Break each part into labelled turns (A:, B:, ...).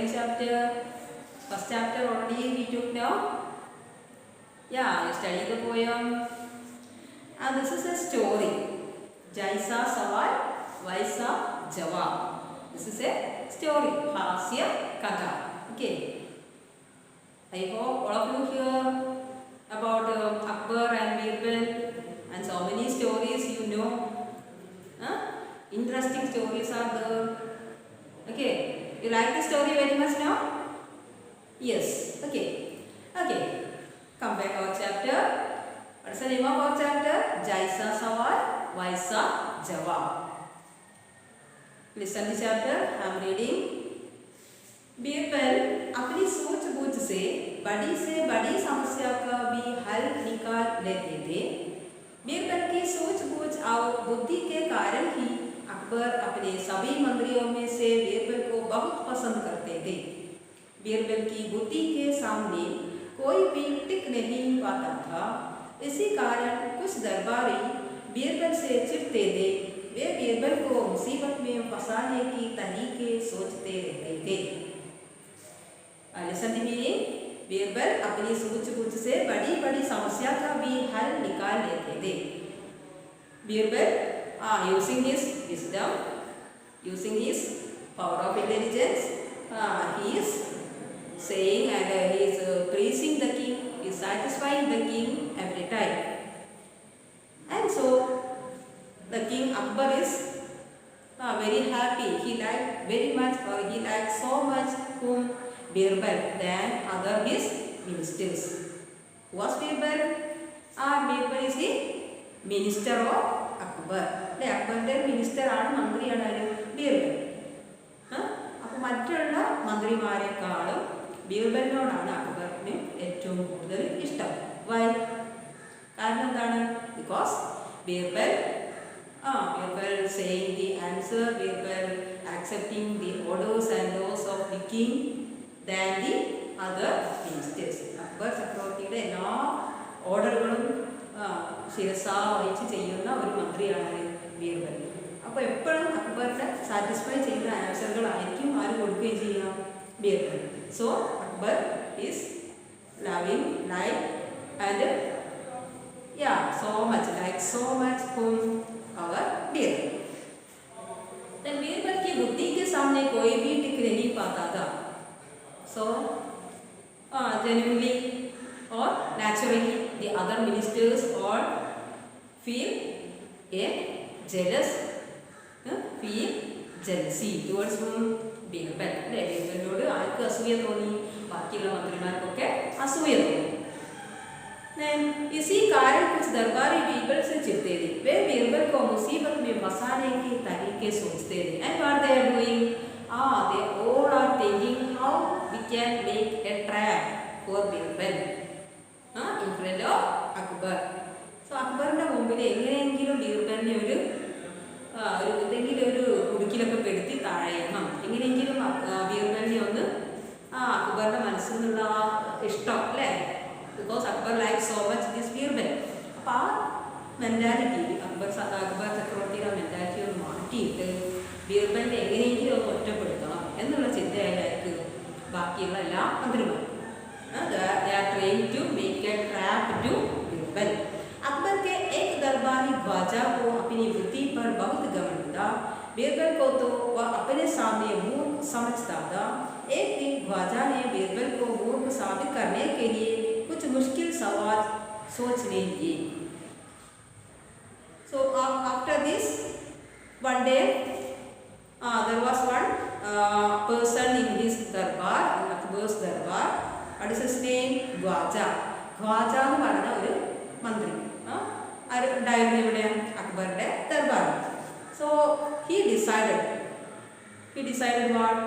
A: second chapter. First chapter already we took now. Yeah, you study the poem. And this is a story. Jaisa Sawal, Vaisa Jawab. This is a story. Hasya Katha. Okay. I hope all of you hear about Akbar and Birbal and so many stories you know. Interesting stories are there. Okay. You like the story very much now? Yes. Okay. Okay. Come back our chapter. What's the name of our chapter? Jaisa Sawal, Vaisa Jawab. Listen the chapter. I am reading. Birbal अपनी सूझबूझ से बड़ी समस्या का भी हल निकाल लेते थे। बीरबल की सूझबूझ और बुद्धि के कारण ही अकबर अपने सभी मंत्रियों में से बीरबल को बहुत पसंद करते थे। बीरबल की बुद्धि के सामने कोई भी टिक नहीं पाता था। इसी कारण कुछ दरबारी बीरबल से चिढ़ते थे। वे बीरबल को मुसीबत में फंसाने की तरीके सोचते रहते थे। Listen to me. बीरबल अपनी सूझबूझ से बड़ी समस्या का भी हल निकाल लेते थे। Birbal using his wisdom, using his power of intelligence, he is saying and he is praising the king, he is satisfying the king every time. And so the king Akbar is very happy. He liked very much, or he liked so much whom Birbal than other his ministers. Who was Birbal? Birbal is the minister of Akbar. The Akbar minister ആണ് മന്ത്രിയാണ് ബീർബൽ. അപ്പോൾ മറ്റുള്ള മന്ത്രിമാരെക്കാളും ബീർബലിനോടാണ് അക്ബറിന് ഏറ്റവും കൂടുതൽ ഇഷ്ടം. Y? കാരണം എന്താണ്? Because Birbal saying the answer, Birbal accepting the orders and laws of the king than the other ministers. Akbar ചക്രവർത്തിയുടെ എല്ലാ ഓർഡറുകളും ശിരസാ വഹിച്ച് ചെയ്യുന്ന ഒരു മന്ത്രിയാണ് ബീർബൽ. അപ്പോൾ എപ്പോഴും അക്ബറിനെ സാറ്റിസ്ഫൈ ചെയ്യുന്ന ആൻസറുകളായിരിക്കും ആര് കൊടുക്കുകയും ചെയ്യാം? Birbal. So Akbar is loving like and so much whom our Birbal. Then Birbal की बुद्धि के सामने कोई भी टिक नहीं पाता था. So genuinely or naturally the other ministers all feel jealousy towards whom? Birbal. ബീർബലിനോട് ആർക്ക് അസൂയ തോന്നി? ബാക്കിയുള്ള മന്ത്രിമാർക്കൊക്കെ അസൂയ തോന്നി. इसी कारण कुछ दरबारी बीरबल से चिढ़ते थे। वे बीरबल को मुसीबत में फंसाने के तरीके सोचते थे। And what they are doing? They all are thinking how we can make a trap for Birbal in front of Akbar. So അക്ബറിന്റെ മുമ്പിൽ എങ്ങനെയെങ്കിലും ബീർബലിനെ എന്തെങ്കിലും ഒരു കുടുക്കിലൊക്കെ പെടുത്തി താഴെയണം. എങ്ങനെയെങ്കിലും ബീർബലിനെ ഒന്ന് അക്ബറിന്റെ മനസ്സിൽ നിന്നുള്ള ഇഷ്ടം അല്ലേ? Because Akbar likes so much this Birbal. അപ്പോൾ ആ മെൻറ്റാലിറ്റി അക്ബർ ചക്രവർത്തിയുടെ മെൻറ്റാലിറ്റി ഒന്ന് മാറ്റിയിട്ട് ബീർബലിനെ എങ്ങനെയെങ്കിലും ഒന്ന് ഒറ്റപ്പെടുത്തണം എന്നുള്ള ചിന്തയായിരിക്കും ബാക്കിയുള്ള എല്ലാ മന്ത്രിമാർക്കും. They are trying to make a trap to Birbal. Akbar के एक दरबारी ख्वाजा को अपनी बुद्धि पर बहुत घमंड था। बीरबल को तो वह अपने सामने मूर्ख समझता था। एक दिन ख्वाजा ने बीरबल को मूर्ख साबित करने के लिए कुछ मुश्किल सवाल सोचने लिए. So after this, one day there was one person in his darbar, in Akbar's darbar. What is his name? Khwaja. Khwaja എന്ന് പറഞ്ഞ ഒരു മന്ത്രി ഉണ്ടായിരുന്നു ഇവിടെ അക്ബറുടെ Darbar. So he decided what?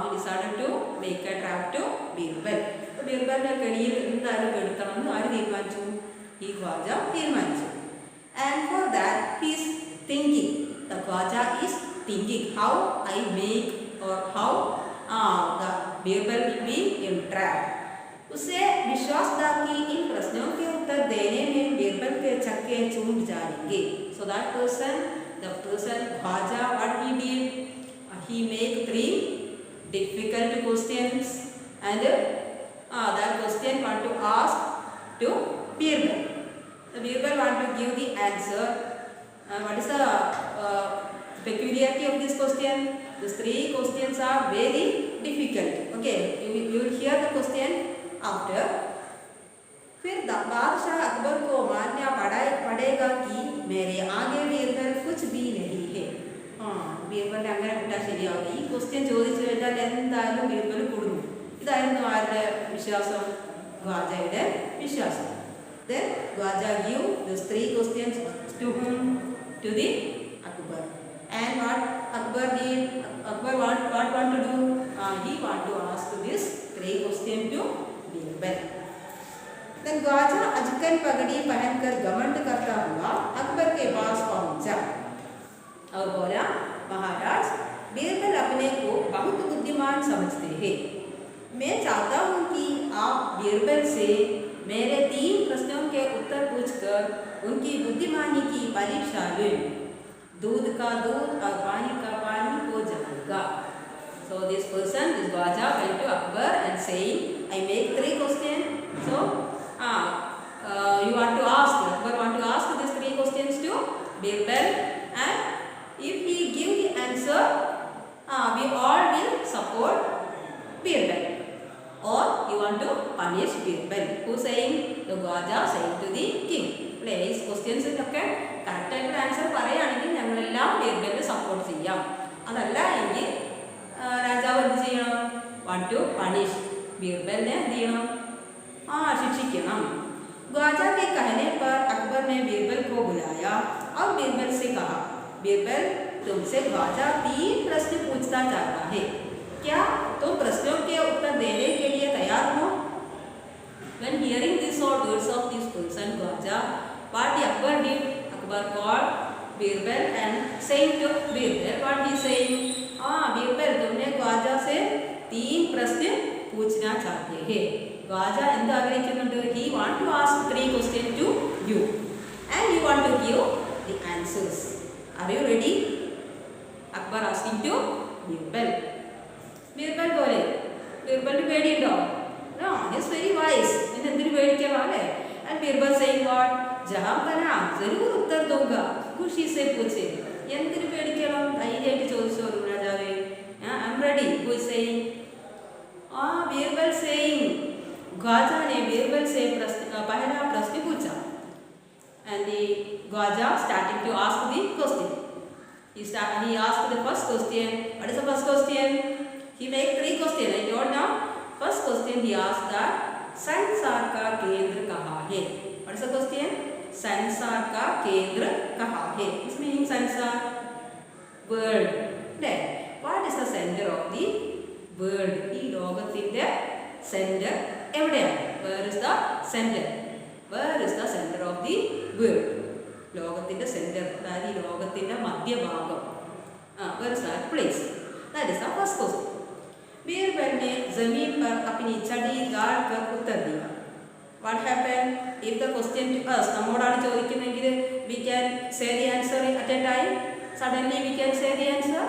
A: He decided to make a trap to Birbal. ബീർബലിന്റെ കെണിയിൽ എന്തായാലും പെടുത്തണമെന്ന് ആര് തീരുമാനിച്ചു? ഈ ഖ്വാജ തീരുമാനിച്ചു. And for that he is thinking. The Khwaja is thinking how I make or how the Birbal will be entrapped. उसे विश्वास था कि इन प्रश्नों के उत्तर देने में बीरबल के छक्के छूट जाएंगे. So that person, the person Khwaja, what he did? He make 3 difficult questions, and that question want to ask to Birbal. The Birbal want to give the answer. What is the peculiarity of this question? These three questions are very difficult. Okay, you will hear the question after. फिर बादशाह अकबर को मानना पड़ेगा कि मेरे आगे बीरबल कुछ भी नहीं है. ബീർബലിനെ അങ്ങനെ വിട്ടാൽ ശരിയാവില്ല. ഈ ക്വസ്റ്റ്യൻ ചോദിച്ചു കഴിഞ്ഞാൽ എന്തായാലും ബീർബൽ കൊടുക്കും. ഇതായിരുന്നു ആരുടെ വിശ്വാസം? ഖ്വാജയുടെ വിശ്വാസം. Then Khwaja give these three questions to whom? To the Akbar. And what Akbar did? Akbar what want to do? He want to ask this three questions to Birbal. Then Khwaja अजकन पगड़ी पहनकर घमंड करता हुआ अकबर के पास पहुंचा और बोला, महाराज, बीरबल अपने को बहुत बुद्धिमान समझते हैं. मैं चाहता हूँ कि आप बीरबल से मेरे 3 प्रश्नों के उत्तर पूछकर उनकी बुद्धिमानी की परीक्षा लें. दूध का दूध और पानी का पानी हो जाएगा. So this person, this Khwaja, went to Akbar and saying, I make 3 questions. So you want to ask, Akbar want to ask these 3 questions to Birbal, and if he give the answer, we all will support Birbal. Or you want to punish Birbal. Who saying? The Khwaja saying to the king. These questions ഒക്കെ correct ആയിട്ട് answer പറയുകയാണെങ്കിൽ ഞങ്ങളെല്ലാം ബീർബലിനെ support ചെയ്യാം. അതല്ല എങ്കിൽ രാജാവ് എന്ത് ചെയ്യണം? want to punish ബീർബലിനെ എന്ത് ചെയ്യണം? शिक्षिക്കണം. ख्वाजा के कहने पर अकबर ने बीरबल को बुलाया और बीरबल से कहा, बीरबल, तुमसे ख्वाजा 3 प्रश्न पूछना चाहता है. क्या तुम प्रश्नों के उत्तर देने के लिए तैयार हो? When hearing these words of this person Khwaja, what Akbar did? Akbar called Birbal and saying to Birbal, what he saying? Birbal, तुमने ख्वाजा से 3 प्रश्न पूछना चाहते हैं. ख्वाजा എന്ത് ആഗ്രഹിക്കുന്നുണ്ട്? He want to ask 3 questions to you and you want to give the answers. Are you ready? Akbar asking to Birbal. Birbal बोले, ബീർബലിന് പേടിയുണ്ടോ? No, he is very wise. എന്തിനു പേടിക്കണം അല്ലേ? And Birbal saying what? जहाँ बना जरूर उत्तर दूंगा. खुशी से पूछे. എന്തിനു പേടിക്കണം? ധൈര്യമായിട്ട് ചോദിച്ചോളൂ രാജാവേ. I am ready. Who is saying? Birbal saying. Khwaja ने बीरबल से पहला प्रश्न पूछा. And the Khwaja starting to ask the question. He asked the first question. What is the first question? He made 3 questions. I told now. First question he asked that संसार का केंद्र कहाँ है? What is the question? संसार का केंद्र कहाँ है? This meaning संसार, world. Then what is the center of the world? ഈ ലോകത്തിന്റെ center എവിടെയാണ്? Where is the center? Where is the center of the world? ലോകത്തിന്റെ center, അതായത് ഈ ലോകത്തിന്റെ മധ്യഭാഗം. Where is that place? That is the first question. Birbal ने जमीन पर अपनी छड़ी गाड़ कर उत्तर दिया. What happened? If the question to us, നമ്മോടാണ് ചോദിക്കുന്നെങ്കിൽ we can say the answer at a time. Suddenly we can say the answer?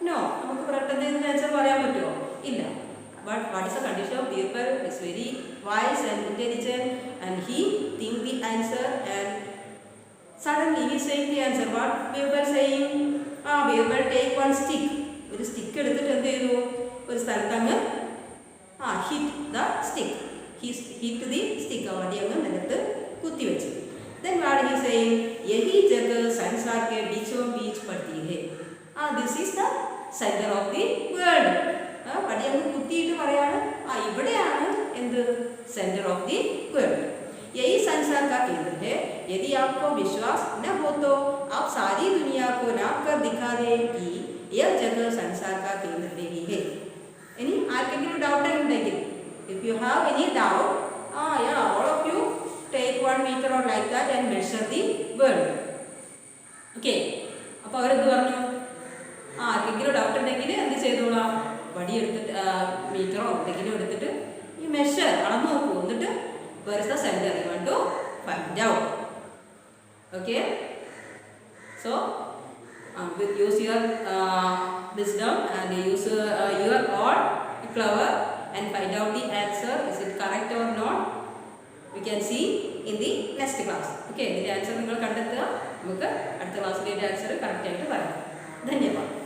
A: No. നമുക്ക് പെട്ടെന്ന് ഇതിന്റെ ആൻസർ പറയാൻ പറ്റുമോ? ഇല്ല. But what is the condition of Birbal? Is very wise and intelligent, and he think the answer, and suddenly he saying the answer. What Birbal saying? Birbal take one stick. ഒരു stick എടുത്തിട്ട് എന്ത് ചെയ്തു? ഒരു സ്ഥലത്തങ്ങ് hit the stick. He hit the stick. വടി അങ്ങ് നിലത്ത് കുത്തി വെച്ചു. Then what he saying? यही जगह संसार के बीचों बीच पड़ती है. This is the center of the world. വടി അങ്ങ് കുത്തിയിട്ട് പറയാണ് ഇവിടെയാണ് എന്ത്? Centre of the world. यही संसार का केंद्र है. यदि आपको विश्वास न हो तो आप सारी दुनिया को नाप कर दिखा दें कि यह जगह संसार का केंद्र नहीं है. ഇനി ആർക്കെങ്കിലും ഡൗട്ട് ഉണ്ടെങ്കിൽ, if you have any doubt, all of you take 1 meter or like that and measure the world. Okay. അപ്പോൾ അവരെന്ത് പറഞ്ഞു? ആർക്കെങ്കിലും ഡൗട്ട് ഉണ്ടെങ്കിൽ എന്ത് ചെയ്തോളാം? വടി എടുത്തിട്ട് മീറ്ററോ എന്തെങ്കിലും എടുത്തിട്ട് ഈ മെഷർ അളന്ന് നോക്കൂ. എന്നിട്ട് where is the center? You want to find out. Okay. So use your wisdom and use your God clever and find out the answer. Is it correct or not? We can see in the next class. Okay, the answer നിങ്ങൾ കണ്ടെത്തുക. നമുക്ക് അടുത്ത ക്ലാസ്സിൽ ഇതിന്റെ answer correct ആയിട്ട് പറയാം. ധന്യവാദം.